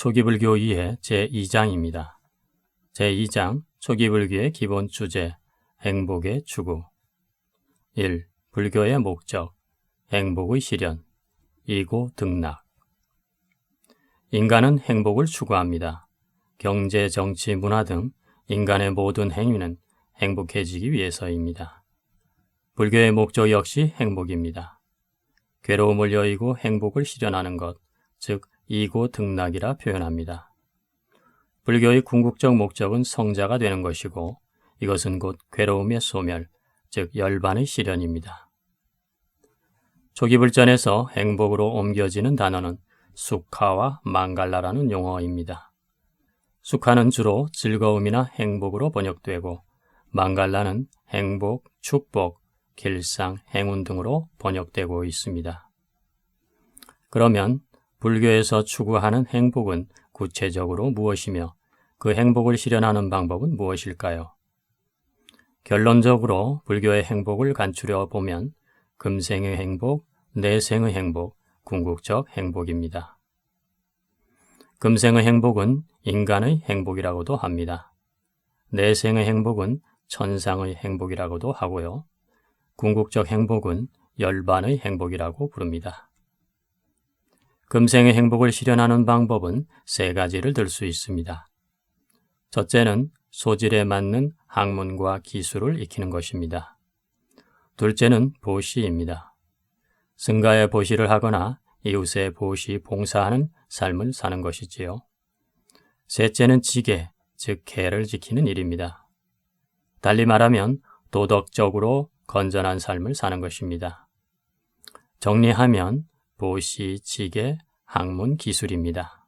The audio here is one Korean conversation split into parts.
초기불교 이해 제2장입니다. 제2장 초기불교의 기본 주제, 행복의 추구. 1. 불교의 목적, 행복의 실현. 2고 등락. 인간은 행복을 추구합니다. 경제, 정치, 문화 등 인간의 모든 행위는 행복해지기 위해서입니다. 불교의 목적 역시 행복입니다. 괴로움을 여의고 행복을 실현하는 것, 즉 이고 등락이라 표현합니다. 불교의 궁극적 목적은 성자가 되는 것이고 이것은 곧 괴로움의 소멸, 즉 열반의 실현입니다. 초기불전에서 행복으로 옮겨지는 단어는 수카와 망갈라라는 용어입니다. 수카는 주로 즐거움이나 행복으로 번역되고 망갈라는 행복, 축복, 길상, 행운 등으로 번역되고 있습니다. 그러면 불교에서 추구하는 행복은 구체적으로 무엇이며 그 행복을 실현하는 방법은 무엇일까요? 결론적으로 불교의 행복을 간추려 보면 금생의 행복, 내생의 행복, 궁극적 행복입니다. 금생의 행복은 인간의 행복이라고도 합니다. 내생의 행복은 천상의 행복이라고도 하고요. 궁극적 행복은 열반의 행복이라고 부릅니다. 금생의 행복을 실현하는 방법은 세 가지를 들 수 있습니다. 첫째는 소질에 맞는 학문과 기술을 익히는 것입니다. 둘째는 보시입니다. 승가의 보시를 하거나 이웃의 보시 봉사하는 삶을 사는 것이지요. 셋째는 지계, 즉 계를 지키는 일입니다. 달리 말하면 도덕적으로 건전한 삶을 사는 것입니다. 정리하면 보시, 지계, 학문, 기술입니다.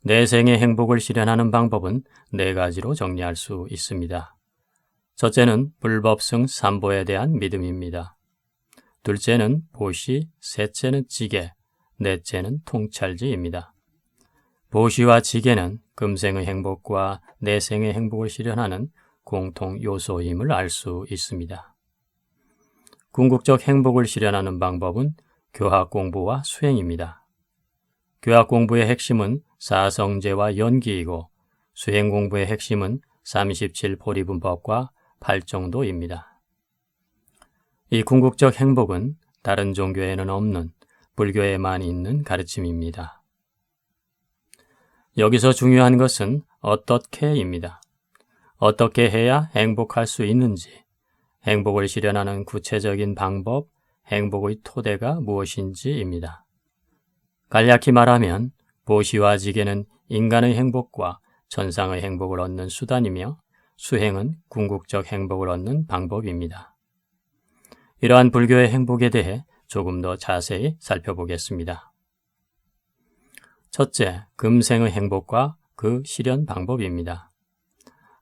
내생의 행복을 실현하는 방법은 네 가지로 정리할 수 있습니다. 첫째는 불법승 삼보에 대한 믿음입니다. 둘째는 보시, 셋째는 지계, 넷째는 통찰지입니다. 보시와 지계는 금생의 행복과 내생의 행복을 실현하는 공통 요소임을 알 수 있습니다. 궁극적 행복을 실현하는 방법은 교학 공부와 수행입니다. 교학 공부의 핵심은 사성제와 연기이고 수행 공부의 핵심은 37포리분법과 8정도입니다. 이 궁극적 행복은 다른 종교에는 없는 불교에만 있는 가르침입니다. 여기서 중요한 것은 어떻게입니다. 어떻게 해야 행복할 수 있는지, 행복을 실현하는 구체적인 방법, 행복의 토대가 무엇인지입니다. 간략히 말하면 보시와 지계는 인간의 행복과 천상의 행복을 얻는 수단이며 수행은 궁극적 행복을 얻는 방법입니다. 이러한 불교의 행복에 대해 조금 더 자세히 살펴보겠습니다. 첫째, 금생의 행복과 그 실현 방법입니다.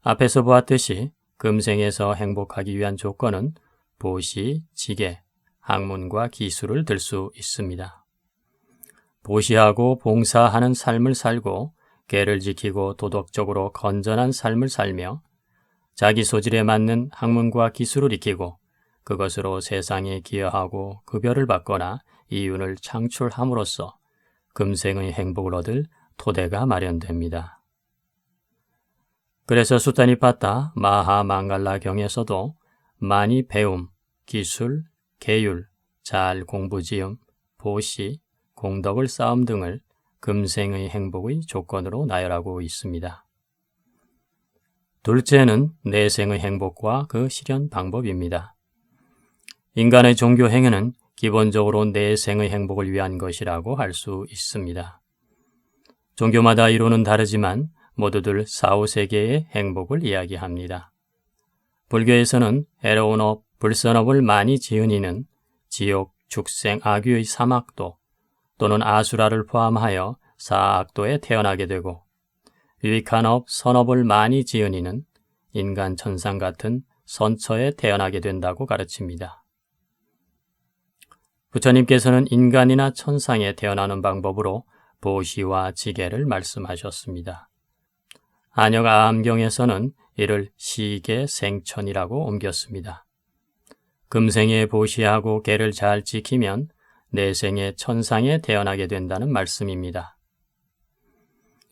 앞에서 보았듯이 금생에서 행복하기 위한 조건은 보시, 지계, 학문과 기술을 들 수 있습니다. 보시하고 봉사하는 삶을 살고 계를 지키고 도덕적으로 건전한 삶을 살며 자기 소질에 맞는 학문과 기술을 익히고 그것으로 세상에 기여하고 급여를 받거나 이윤을 창출함으로써 금생의 행복을 얻을 토대가 마련됩니다. 그래서 수타니파타 마하망갈라경에서도 많이 배움, 기술, 계율, 잘 공부지음, 보시, 공덕을 쌓음 등을 금생의 행복의 조건으로 나열하고 있습니다. 둘째는 내생의 행복과 그 실현 방법입니다. 인간의 종교 행위는 기본적으로 내생의 행복을 위한 것이라고 할 수 있습니다. 종교마다 이론은 다르지만 모두들 사후세계의 행복을 이야기합니다. 불교에서는 해로운 업, 불선업을 많이 지은 이는 지옥, 축생, 악유의 사막도 또는 아수라를 포함하여 사악도에 태어나게 되고 유익한 업, 선업을 많이 지은 이는 인간 천상 같은 선처에 태어나게 된다고 가르칩니다. 부처님께서는 인간이나 천상에 태어나는 방법으로 보시와 지계를 말씀하셨습니다. 안역아함경에서는 이를 시계생천이라고 옮겼습니다. 금생에 보시하고 계를 잘 지키면 내생에 천상에 태어나게 된다는 말씀입니다.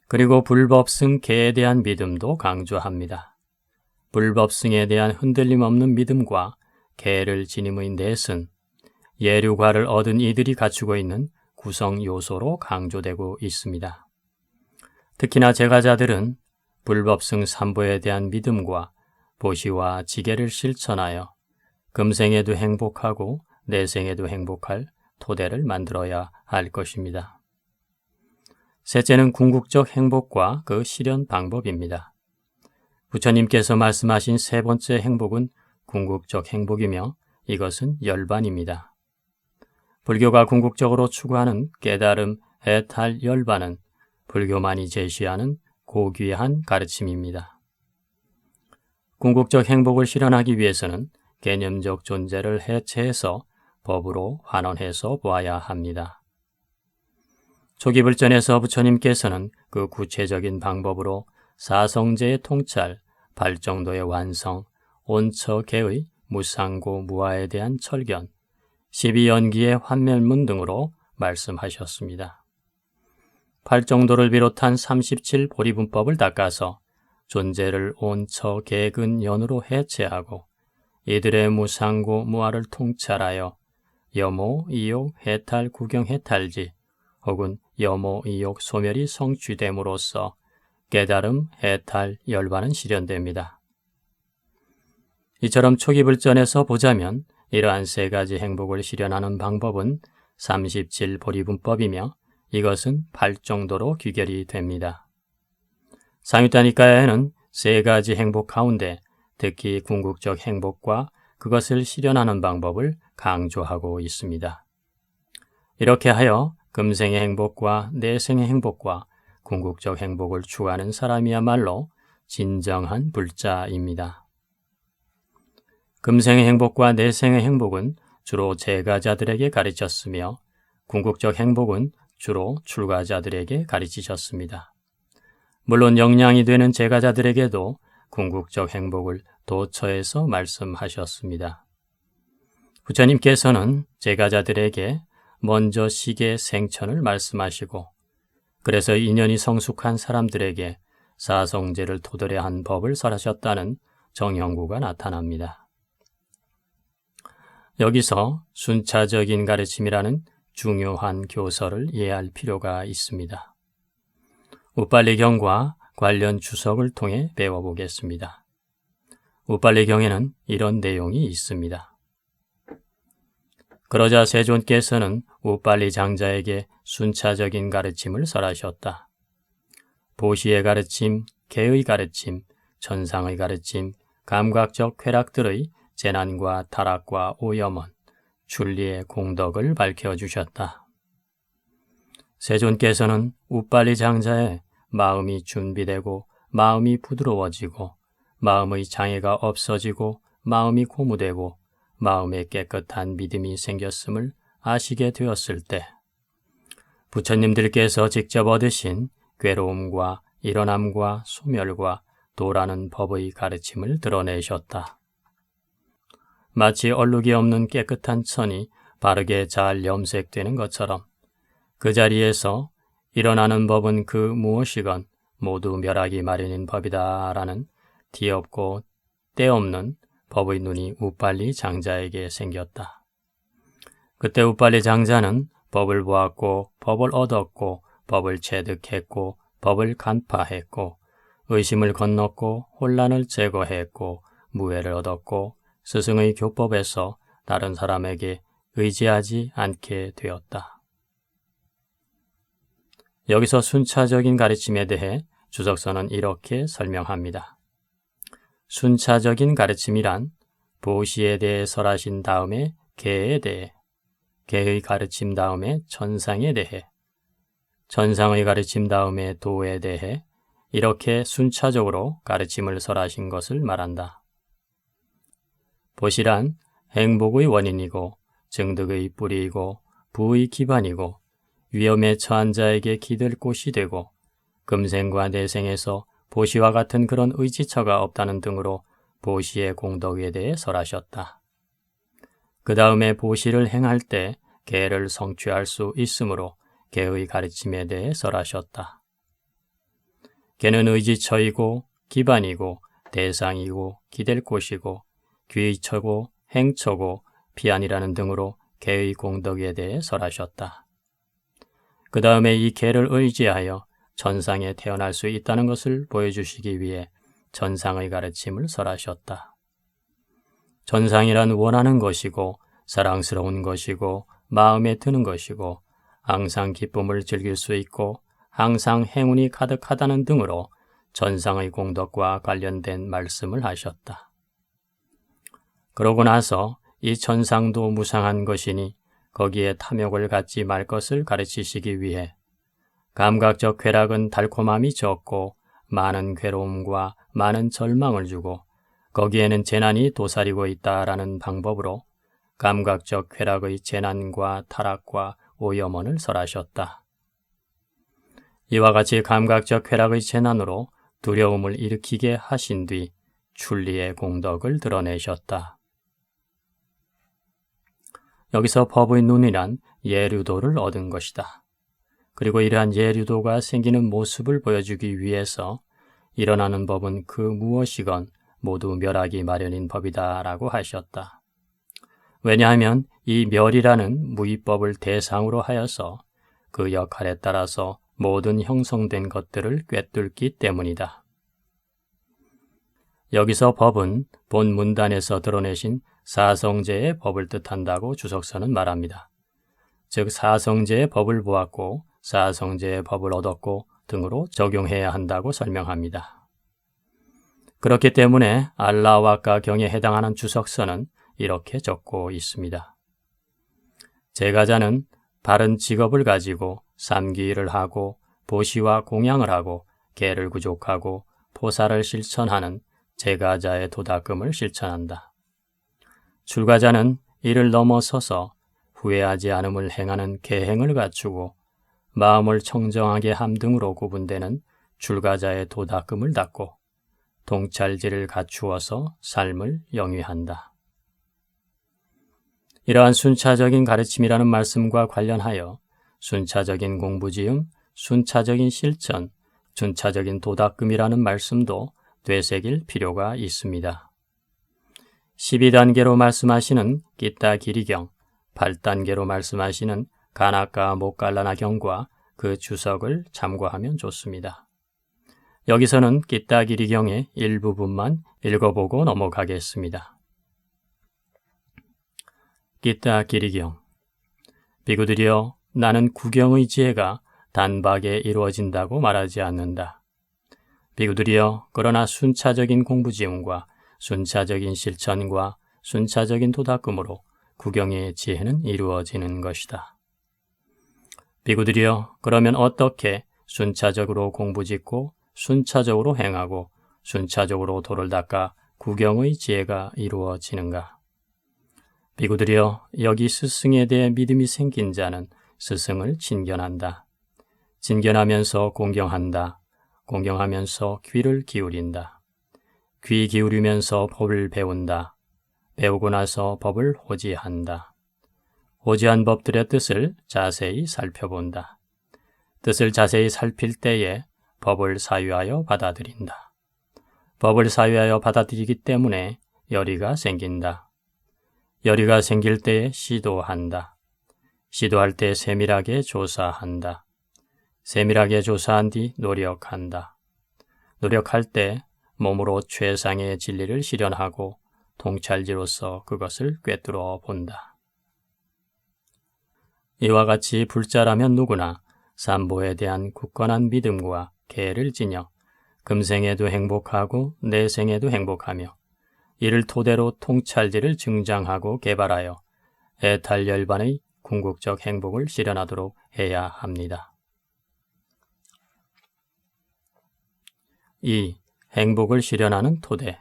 그리고 불법승 계에 대한 믿음도 강조합니다. 불법승에 대한 흔들림 없는 믿음과 계를 지님의 넷은 예류과를 얻은 이들이 갖추고 있는 구성 요소로 강조되고 있습니다. 특히나 제가자들은 불법승 삼보에 대한 믿음과 보시와 지계를 실천하여 금생에도 행복하고 내생에도 행복할 토대를 만들어야 할 것입니다. 셋째는 궁극적 행복과 그 실현 방법입니다. 부처님께서 말씀하신 세 번째 행복은 궁극적 행복이며 이것은 열반입니다. 불교가 궁극적으로 추구하는 깨달음, 해탈, 열반은 불교만이 제시하는 고귀한 가르침입니다. 궁극적 행복을 실현하기 위해서는 개념적 존재를 해체해서 법으로 환원해서 보아야 합니다. 초기 불전에서 부처님께서는 그 구체적인 방법으로 사성제의 통찰, 발정도의 완성, 온처계의 무상고 무아에 대한 철견, 12연기의 환멸문 등으로 말씀하셨습니다. 팔정도를 비롯한 37보리분법을 닦아서 존재를 온처계근연으로 해체하고 이들의 무상고 무아를 통찰하여 여모, 이욕, 해탈, 구경, 해탈지 혹은 여모, 이욕, 소멸이 성취됨으로써 깨달음, 해탈, 열반은 실현됩니다. 이처럼 초기 불전에서 보자면 이러한 세 가지 행복을 실현하는 방법은 37보리분법이며 이것은 8정도로 귀결이 됩니다. 상유타니까에는 세 가지 행복 가운데 특히 궁극적 행복과 그것을 실현하는 방법을 강조하고 있습니다. 이렇게 하여 금생의 행복과 내생의 행복과 궁극적 행복을 추구하는 사람이야말로 진정한 불자입니다. 금생의 행복과 내생의 행복은 주로 제가자들에게 가르쳤으며 궁극적 행복은 주로 출가자들에게 가르치셨습니다. 물론 영량이 되는 제가자들에게도 궁극적 행복을 도처에서 말씀하셨습니다. 부처님께서는 제가자들에게 먼저 시계 생천을 말씀하시고 그래서 인연이 성숙한 사람들에게 사성제를 토대로 한 법을 설하셨다는 정형구가 나타납니다. 여기서 순차적인 가르침이라는 중요한 교서를 이해할 필요가 있습니다. 우빨리경과 관련 주석을 통해 배워보겠습니다. 우빨리경에는 이런 내용이 있습니다. 그러자 세존께서는 우빨리 장자에게 순차적인 가르침을 설하셨다. 보시의 가르침, 개의 가르침, 천상의 가르침, 감각적 쾌락들의 재난과 타락과 오염원, 출리의 공덕을 밝혀주셨다. 세존께서는 우빨리 장자의 마음이 준비되고 마음이 부드러워지고 마음의 장애가 없어지고 마음이 고무되고 마음에 깨끗한 믿음이 생겼음을 아시게 되었을 때 부처님들께서 직접 얻으신 괴로움과 일어남과 소멸과 도라는 법의 가르침을 드러내셨다. 마치 얼룩이 없는 깨끗한 천이 바르게 잘 염색되는 것처럼 그 자리에서 일어나는 법은 그 무엇이건 모두 멸하기 마련인 법이다 라는 뒤없고 때없는 법의 눈이 우빨리 장자에게 생겼다. 그때 우빨리 장자는 법을 보았고 법을 얻었고 법을 체득했고 법을 간파했고 의심을 건넜고 혼란을 제거했고 무해를 얻었고 스승의 교법에서 다른 사람에게 의지하지 않게 되었다. 여기서 순차적인 가르침에 대해 주석서는 이렇게 설명합니다. 순차적인 가르침이란 보시에 대해 설하신 다음에 개에 대해, 개의 가르침 다음에 천상에 대해, 천상의 가르침 다음에 도에 대해, 이렇게 순차적으로 가르침을 설하신 것을 말한다. 보시란 행복의 원인이고 증득의 뿌리이고 부의 기반이고 위험에 처한 자에게 기댈 곳이 되고 금생과 내생에서 보시와 같은 그런 의지처가 없다는 등으로 보시의 공덕에 대해 설하셨다. 그 다음에 보시를 행할 때 개를 성취할 수 있으므로 개의 가르침에 대해 설하셨다. 개는 의지처이고 기반이고 대상이고 기댈 곳이고 귀처고 행처고 비안이라는 등으로 개의 공덕에 대해 설하셨다. 그 다음에 이 개를 의지하여 천상에 태어날 수 있다는 것을 보여주시기 위해 천상의 가르침을 설하셨다. 천상이란 원하는 것이고 사랑스러운 것이고 마음에 드는 것이고 항상 기쁨을 즐길 수 있고 항상 행운이 가득하다는 등으로 천상의 공덕과 관련된 말씀을 하셨다. 그러고 나서 이 천상도 무상한 것이니 거기에 탐욕을 갖지 말 것을 가르치시기 위해 감각적 쾌락은 달콤함이 적고 많은 괴로움과 많은 절망을 주고 거기에는 재난이 도사리고 있다라는 방법으로 감각적 쾌락의 재난과 타락과 오염원을 설하셨다. 이와 같이 감각적 쾌락의 재난으로 두려움을 일으키게 하신 뒤 출리의 공덕을 드러내셨다. 여기서 법의 눈이란 예류도를 얻은 것이다. 그리고 이러한 예류도가 생기는 모습을 보여주기 위해서 일어나는 법은 그 무엇이건 모두 멸하기 마련인 법이다 라고 하셨다. 왜냐하면 이 멸이라는 무위법을 대상으로 하여서 그 역할에 따라서 모든 형성된 것들을 꿰뚫기 때문이다. 여기서 법은 본 문단에서 드러내신 사성제의 법을 뜻한다고 주석서는 말합니다. 즉 사성제의 법을 보았고 사성제의 법을 얻었고 등으로 적용해야 한다고 설명합니다. 그렇기 때문에 알라와까 경에 해당하는 주석서는 이렇게 적고 있습니다. 제가자는 바른 직업을 가지고 삼기일을 하고 보시와 공양을 하고 계를 구족하고 포사를 실천하는 제가자의 도닦음을 실천한다. 출가자는 이를 넘어서서 후회하지 않음을 행하는 계행을 갖추고 마음을 청정하게 함 등으로 구분되는 출가자의 도닦음을 닦고 통찰지를 갖추어서 삶을 영위한다. 이러한 순차적인 가르침이라는 말씀과 관련하여 순차적인 공부지음, 순차적인 실천, 순차적인 도닦음이라는 말씀도 되새길 필요가 있습니다. 12단계로 말씀하시는 기타 기리경, 8단계로 말씀하시는 가나까 목갈라나 경과 그 주석을 참고하면 좋습니다. 여기서는 기타 기리경의 일부분만 읽어보고 넘어가겠습니다. 기타 기리경. 비구들이여, 나는 구경의 지혜가 단박에 이루어진다고 말하지 않는다. 비구들이여, 그러나 순차적인 공부지음과 순차적인 실천과 순차적인 도닦음으로 구경의 지혜는 이루어지는 것이다. 비구들이여, 그러면 어떻게 순차적으로 공부짓고 순차적으로 행하고 순차적으로 도를 닦아 구경의 지혜가 이루어지는가? 비구들이여, 여기 스승에 대해 믿음이 생긴 자는 스승을 친견한다. 친견하면서 공경한다. 공경하면서 귀를 기울인다. 귀 기울이면서 법을 배운다. 배우고 나서 법을 호지한다. 호지한 법들의 뜻을 자세히 살펴본다. 뜻을 자세히 살필 때에 법을 사유하여 받아들인다. 법을 사유하여 받아들이기 때문에 열의가 생긴다. 열의가 생길 때에 시도한다. 시도할 때 세밀하게 조사한다. 세밀하게 조사한 뒤 노력한다. 노력할 때 몸으로 최상의 진리를 실현하고 통찰지로서 그것을 꿰뚫어 본다. 이와 같이 불자라면 누구나 삼보에 대한 굳건한 믿음과 계를 지녀 금생에도 행복하고 내생에도 행복하며 이를 토대로 통찰지를 증장하고 개발하여 애탈열반의 궁극적 행복을 실현하도록 해야 합니다. 2. 행복을 실현하는 토대.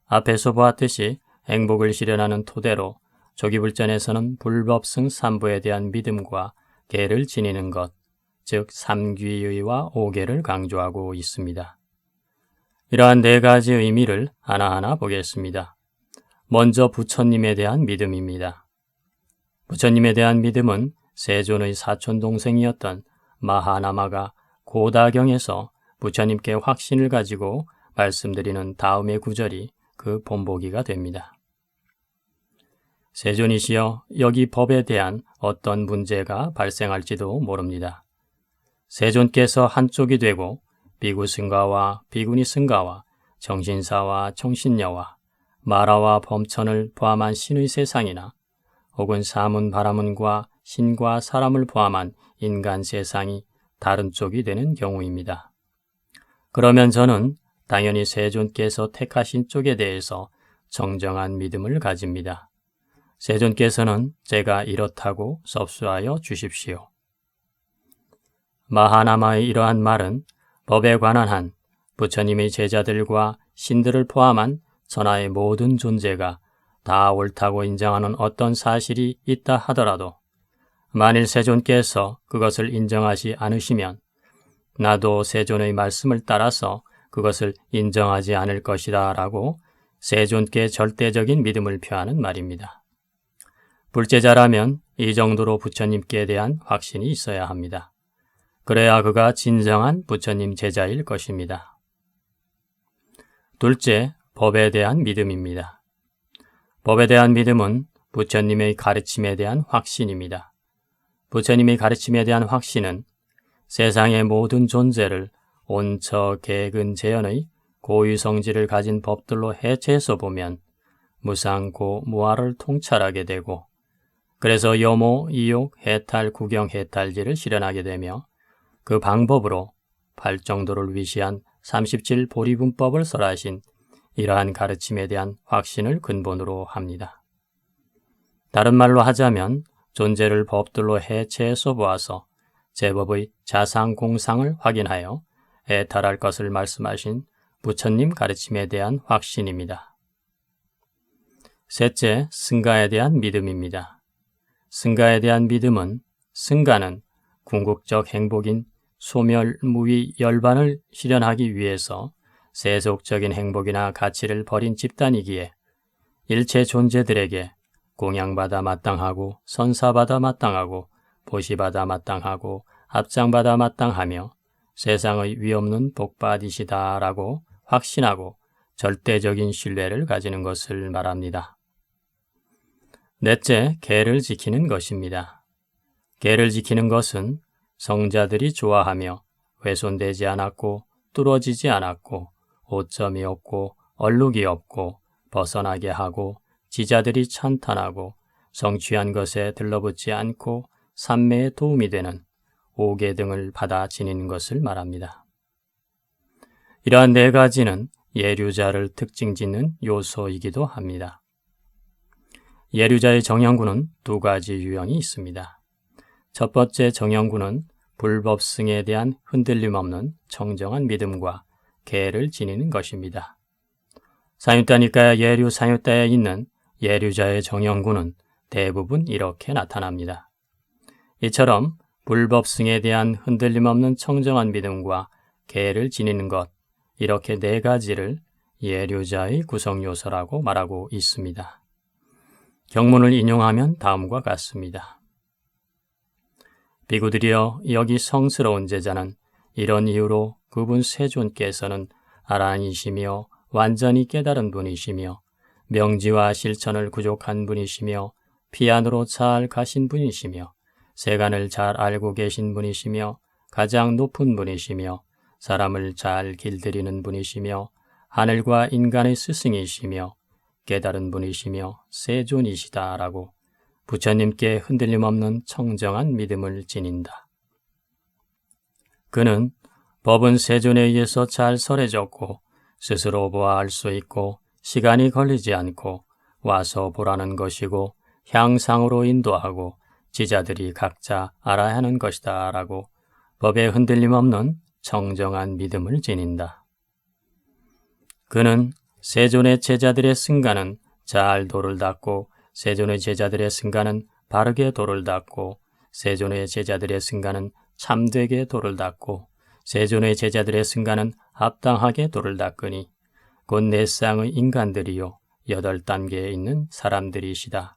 앞에서 보았듯이 행복을 실현하는 토대로 조기불전에서는 불법승 3부에 대한 믿음과 계를 지니는 것, 즉 삼귀의와 오계를 강조하고 있습니다. 이러한 네 가지 의미를 하나하나 보겠습니다. 먼저 부처님에 대한 믿음입니다. 부처님에 대한 믿음은 세존의 사촌 동생이었던 마하나마가 고다경에서 부처님께 확신을 가지고 말씀드리는 다음의 구절이 그 본보기가 됩니다. 세존이시여, 여기 법에 대한 어떤 문제가 발생할지도 모릅니다. 세존께서 한쪽이 되고 비구승가와 비구니승가와 정신사와 정신녀와 마라와 범천을 포함한 신의 세상이나 혹은 사문 바라문과 신과 사람을 포함한 인간 세상이 다른 쪽이 되는 경우입니다. 그러면 저는 당연히 세존께서 택하신 쪽에 대해서 정정한 믿음을 가집니다. 세존께서는 제가 이렇다고 섭수하여 주십시오. 마하나마의 이러한 말은 법에 관한 한 부처님의 제자들과 신들을 포함한 천하의 모든 존재가 다 옳다고 인정하는 어떤 사실이 있다 하더라도 만일 세존께서 그것을 인정하지 않으시면 나도 세존의 말씀을 따라서 그것을 인정하지 않을 것이다 라고 세존께 절대적인 믿음을 표하는 말입니다. 불제자라면 이 정도로 부처님께 대한 확신이 있어야 합니다. 그래야 그가 진정한 부처님 제자일 것입니다. 둘째, 법에 대한 믿음입니다. 법에 대한 믿음은 부처님의 가르침에 대한 확신입니다. 부처님의 가르침에 대한 확신은 세상의 모든 존재를 온처 개근 재현의 고유성질을 가진 법들로 해체해서 보면 무상고 무아를 통찰하게 되고 그래서 여모, 이욕, 해탈, 구경, 해탈지를 실현하게 되며 그 방법으로 팔정도를 위시한 37보리분법을 설하신 이러한 가르침에 대한 확신을 근본으로 합니다. 다른 말로 하자면 존재를 법들로 해체해서 보아서 제법의 자상공상을 확인하여 해탈할 것을 말씀하신 부처님 가르침에 대한 확신입니다. 셋째, 승가에 대한 믿음입니다. 승가에 대한 믿음은 승가는 궁극적 행복인 소멸무위 열반을 실현하기 위해서 세속적인 행복이나 가치를 버린 집단이기에 일체 존재들에게 공양받아 마땅하고 선사받아 마땅하고 보시받아 마땅하고 합장받아 마땅하며 세상의 위없는 복받이시다라고 확신하고 절대적인 신뢰를 가지는 것을 말합니다. 넷째, 계를 지키는 것입니다. 계를 지키는 것은 성자들이 좋아하며 훼손되지 않았고 뚫어지지 않았고 오점이 없고 얼룩이 없고 벗어나게 하고 지자들이 찬탄하고 성취한 것에 들러붙지 않고 삼매에 도움이 되는 오계 등을 받아 지니는 것을 말합니다. 이러한 네 가지는 예류자를 특징짓는 요소이기도 합니다. 예류자의 정형구는 두 가지 유형이 있습니다. 첫 번째 정형구는 불법승에 대한 흔들림 없는 청정한 믿음과 계를 지니는 것입니다. 사유따니까야 예류 사유따에 있는 예류자의 정형구는 대부분 이렇게 나타납니다. 이처럼 불법승에 대한 흔들림 없는 청정한 믿음과 계를 지니는 것, 이렇게 네 가지를 예류자의 구성요소라고 말하고 있습니다. 경문을 인용하면 다음과 같습니다. 비구들이여, 여기 성스러운 제자는 이런 이유로 그분 세존께서는 아란이시며 완전히 깨달은 분이시며 명지와 실천을 구족한 분이시며 피안으로 잘 가신 분이시며 세간을 잘 알고 계신 분이시며 가장 높은 분이시며 사람을 잘 길들이는 분이시며 하늘과 인간의 스승이시며 깨달은 분이시며 세존이시다라고 부처님께 흔들림 없는 청정한 믿음을 지닌다. 그는 법은 세존에 의해서 잘 설해졌고 스스로 보아 알 수 있고 시간이 걸리지 않고 와서 보라는 것이고 향상으로 인도하고 지자들이 각자 알아야 하는 것이다 라고 법에 흔들림 없는 청정한 믿음을 지닌다. 그는 세존의 제자들의 승가는 잘 도를 닦고 세존의 제자들의 승가는 바르게 도를 닦고 세존의 제자들의 승가는 참되게 도를 닦고 세존의 제자들의 승가는 합당하게 도를 닦으니 곧 네 쌍의 인간들이요 8단계에 있는 사람들이시다.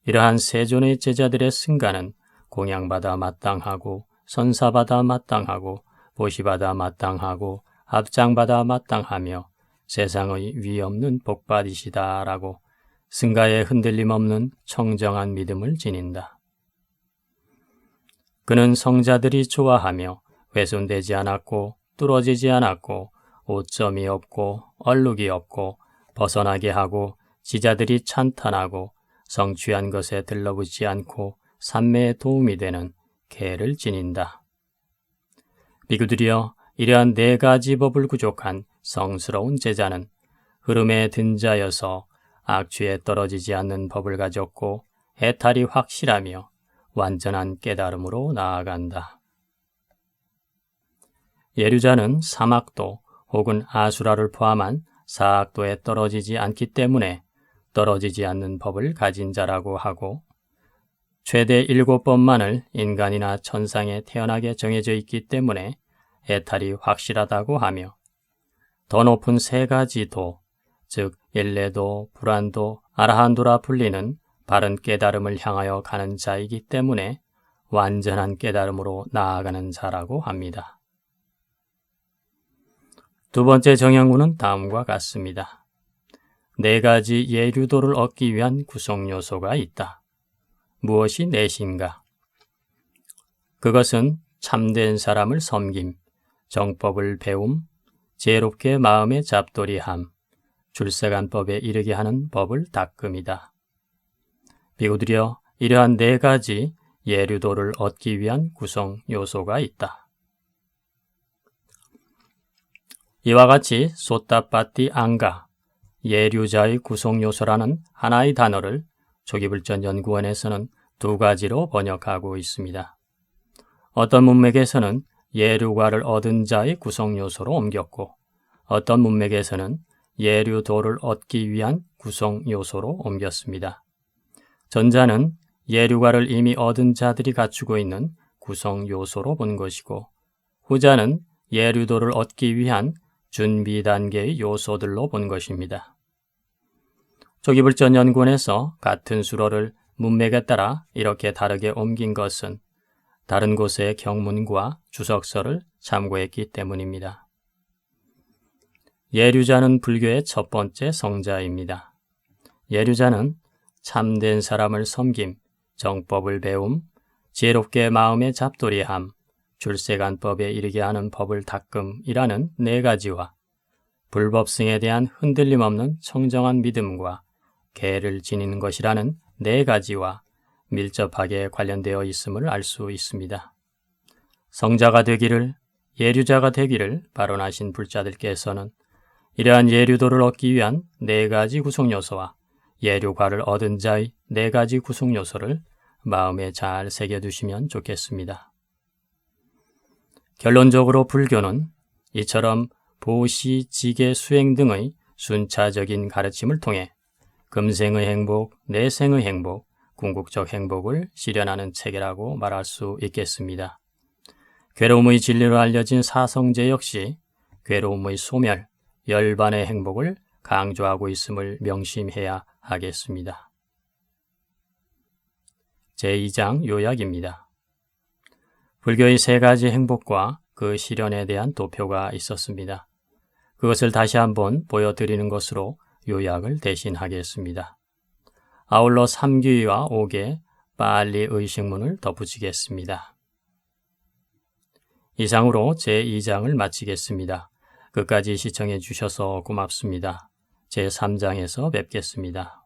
이러한 세존의 제자들의 승가는 공양받아 마땅하고 선사받아 마땅하고 보시받아 마땅하고 합장받아 마땅하며 세상의 위 없는 복받이시다라고 승가에 흔들림 없는 청정한 믿음을 지닌다. 그는 성자들이 좋아하며 훼손되지 않았고 뚫어지지 않았고 오점이 없고 얼룩이 없고 벗어나게 하고 지자들이 찬탄하고 성취한 것에 들러붙지 않고 삼매에 도움이 되는 계를 지닌다. 비구들이여 이러한 4가지 법을 구족한 성스러운 제자는 흐름에 든 자여서 악취에 떨어지지 않는 법을 가졌고 해탈이 확실하며 완전한 깨달음으로 나아간다. 예류자는 사막도 혹은 아수라를 포함한 사악도에 떨어지지 않기 때문에 떨어지지 않는 법을 가진 자라고 하고 최대 7번만을 인간이나 천상에 태어나게 정해져 있기 때문에 해탈이 확실하다고 하며 더 높은 3가지 도, 즉 일레도, 불안도, 아라한도라 불리는 바른 깨달음을 향하여 가는 자이기 때문에 완전한 깨달음으로 나아가는 자라고 합니다. 두 번째 정형구는 다음과 같습니다. 4가지 예류도를 얻기 위한 구성 요소가 있다. 무엇이 넷인가? 그것은 참된 사람을 섬김, 정법을 배움, 지혜롭게 마음의 잡돌이함, 출세간법에 이르게 하는 법을 닦음이다. 비구들여 이러한 4가지 예류도를 얻기 위한 구성 요소가 있다. 이와 같이 소따빠띠 앙가, 예류자의 구성 요소라는 하나의 단어를 조기불전연구원에서는 2가지로 번역하고 있습니다. 어떤 문맥에서는 예류과를 얻은 자의 구성 요소로 옮겼고 어떤 문맥에서는 예류도를 얻기 위한 구성 요소로 옮겼습니다. 전자는 예류과를 이미 얻은 자들이 갖추고 있는 구성 요소로 본 것이고 후자는 예류도를 얻기 위한 준비 단계의 요소들로 본 것입니다. 조기불전연구원에서 같은 수로를 문맥에 따라 이렇게 다르게 옮긴 것은 다른 곳의 경문과 주석서를 참고했기 때문입니다. 예류자는 불교의 첫 번째 성자입니다. 예류자는 참된 사람을 섬김, 정법을 배움, 지혜롭게 마음의 잡돌이함, 출세간법에 이르게 하는 법을 닦음이라는 4가지와 불법승에 대한 흔들림 없는 청정한 믿음과 계를 지니는 것이라는 4가지와 밀접하게 관련되어 있음을 알 수 있습니다. 성자가 되기를, 예류자가 되기를 발언하신 불자들께서는 이러한 예류도를 얻기 위한 4가지 구성요소와 예류과를 얻은 자의 4가지 구성요소를 마음에 잘 새겨두시면 좋겠습니다. 결론적으로 불교는 이처럼 보시, 지계, 수행 등의 순차적인 가르침을 통해 금생의 행복, 내생의 행복, 궁극적 행복을 실현하는 체계라고 말할 수 있겠습니다. 괴로움의 진리로 알려진 사성제 역시 괴로움의 소멸, 열반의 행복을 강조하고 있음을 명심해야 하겠습니다. 제2장 요약입니다. 불교의 3가지 행복과 그 실현에 대한 도표가 있었습니다. 그것을 다시 한번 보여드리는 것으로 요약을 대신하겠습니다. 아울러 3귀와 5개 빨리 의식문을 덧붙이겠습니다. 이상으로 제2장을 마치겠습니다. 끝까지 시청해 주셔서 고맙습니다. 제3장에서 뵙겠습니다.